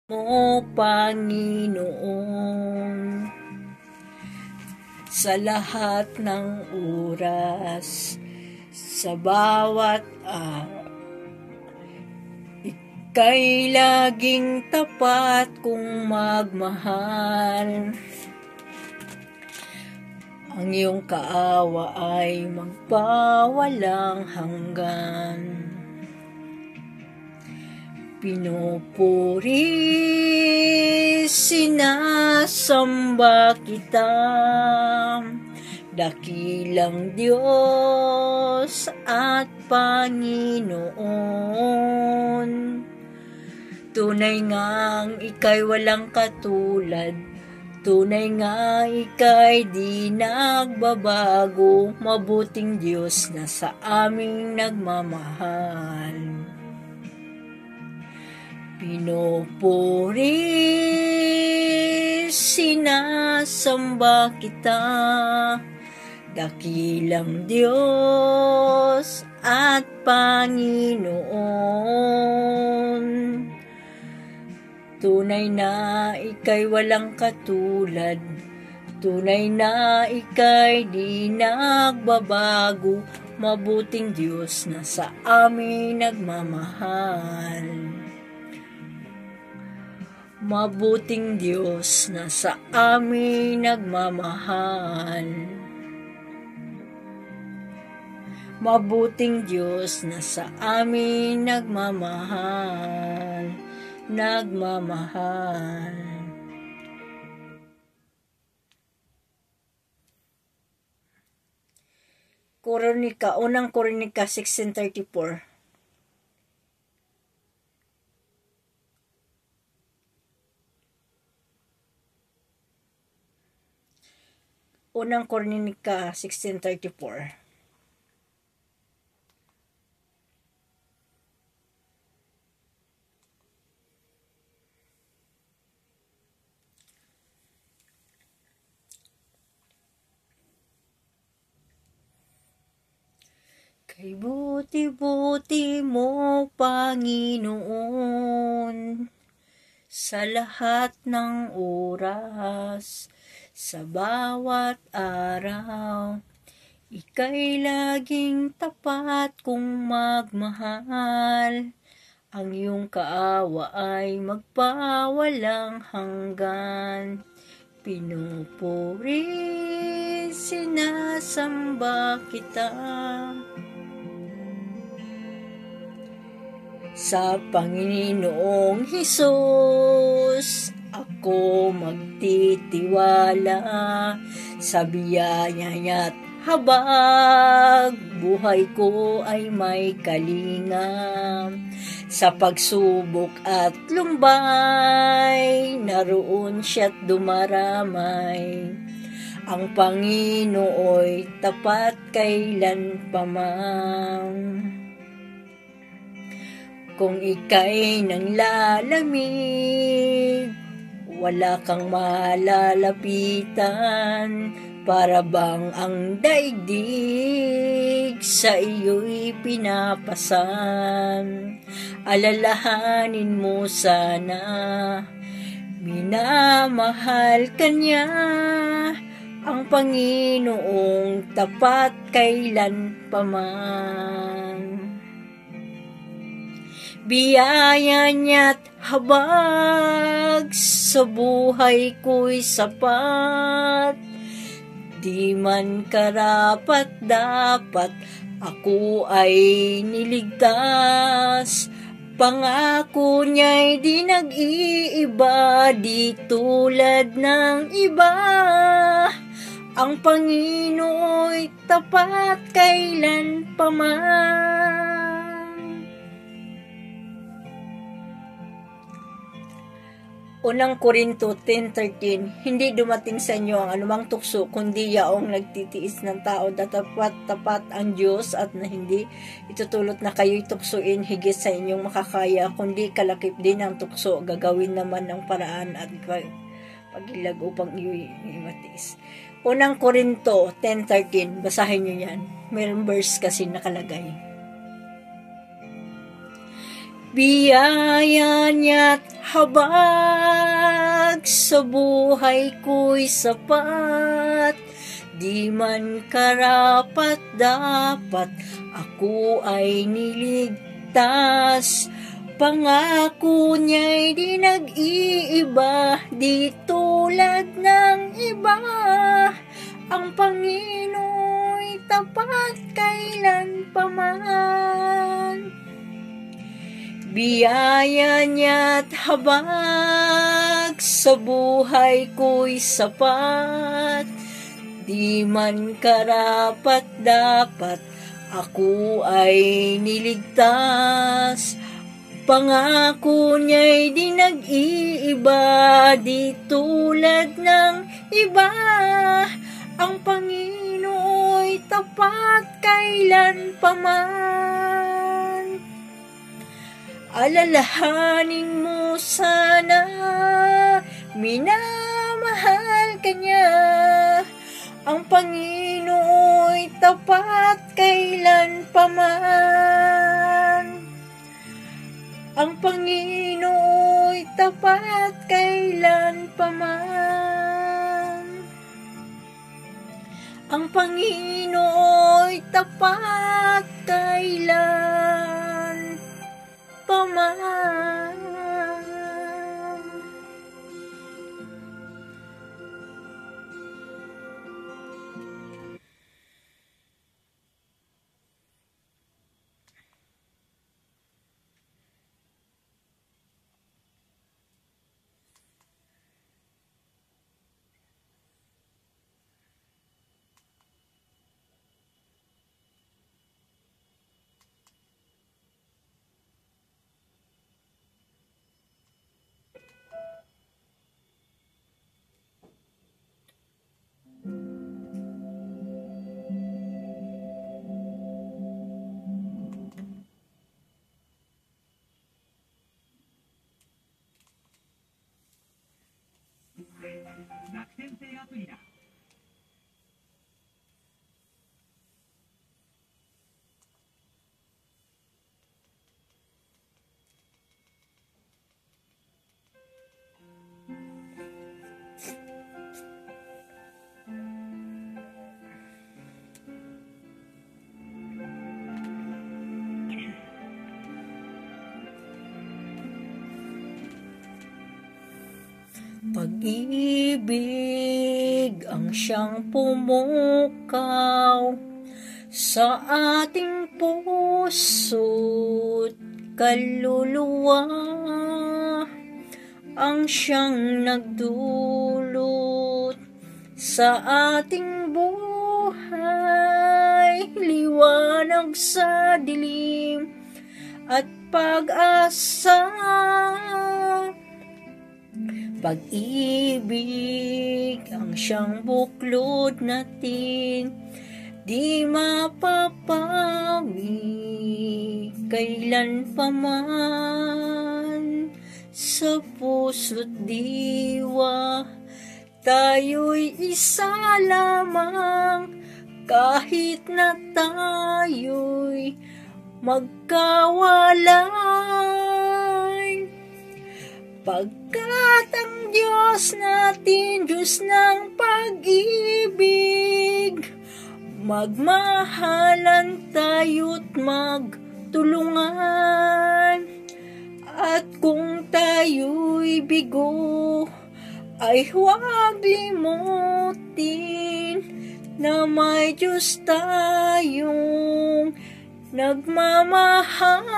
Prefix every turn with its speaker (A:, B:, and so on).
A: mo, Panginoon, sa lahat ng oras, sa bawat araw. Ika'y laging tapat kung magmahal. Ang iyong kaawa ay magpawalang hanggan. Pinupuri, sinasamba kita, dakilang Diyos at Panginoon. Tunay ngang ika'y walang katulad, tunay nga ika'y di nagbabago, mabuting Diyos na sa aming nagmamahal. Pinupuri, sinasamba kita, dakilang Diyos at Panginoon. Tunay na ika'y walang katulad, tunay na ika'y di nagbabago, mabuting Diyos na sa amin nagmamahal. Mabuting Diyos na sa amin nagmamahal. Mabuting Diyos na sa amin nagmamahal. Kronika, unang Kronika 16:34. Unang Kronika 16:34. Kay buti-buti mo, Panginoon, sa lahat ng oras, sa bawat araw, ika'y laging tapat kung magmahal. Ang iyong kaawa ay magpawalang hanggan. Pinupuri, sinasamba kita. Sa Panginoong Hesus, ako magtitiwala, sa biyaya niya't habag, buhay ko ay may kalingam. Sa pagsubok at lumbay, naroon siya't dumaramay. Ang Panginooy tapat kailanpaman. Kung ika'y nang lalamig, wala kang malalapitan, para bang ang daigdig sa iyo'y pinapasan. Alalahanin mo sana, minamahal ka niya, ang Panginoong tapat kailanpaman. Biyaya niya't habag, sa buhay ko'y sapat. Di man karapat dapat, ako ay niligtas. Pangako niya'y di nag-iiba, di tulad ng iba. Ang Panginoo'y tapat kailanpaman. Unang Korinto 10:13, hindi dumating sa inyo ang anumang tukso, kundi yaong nagtitiis ng tao, tapat ang Diyos at na hindi itutulot na kayo'y tuksuin higit sa inyong makakaya, kundi kalakip din ang tukso, gagawin naman ng paraan at pagilag upang iyo'y matiis. Unang Korinto 10:13, basahin nyo yan. Mayroong verse kasi nakalagay. Biyaya niya't habag sa buhay ko'y sapat. Di man karapat dapat ako ay niligtas. Pangako niya'y di nag-iiba, di tulad ng iba. Ang Panginoon'y tapat kailanpaman. Biyaya niya't habag sa buhay ko'y sapat. Di man karapat dapat ako ay niligtas. Pangako niya'y di nag-iiba, di tulad ng iba. Ang Panginoon'y tapat kailanpaman. Alalahanin mo sana, minamahal ka niya. Ang Panginoon'y tapat kailanpaman. Ang Panginoon'y tapat kailanpaman. Ang Panginoon'y tapat kailanpaman. Pag-ibig ang siyang pumukaw sa ating puso't kaluluwa, ang siyang nagdulot sa ating buhay, liwanag sa dilim at pag-asa. Pag-ibig ang siyang buklod natin, di mapapawi kailanpaman. Sa puso't diwa, tayo'y isa lamang, kahit na tayo'y magkawalay. Pagkat ang Diyos natin, Diyos ng pag-ibig, magmahalan tayo't magtulungan. At kung tayo'y bigo, ay huwag limutin na may Diyos tayong nagmamahal.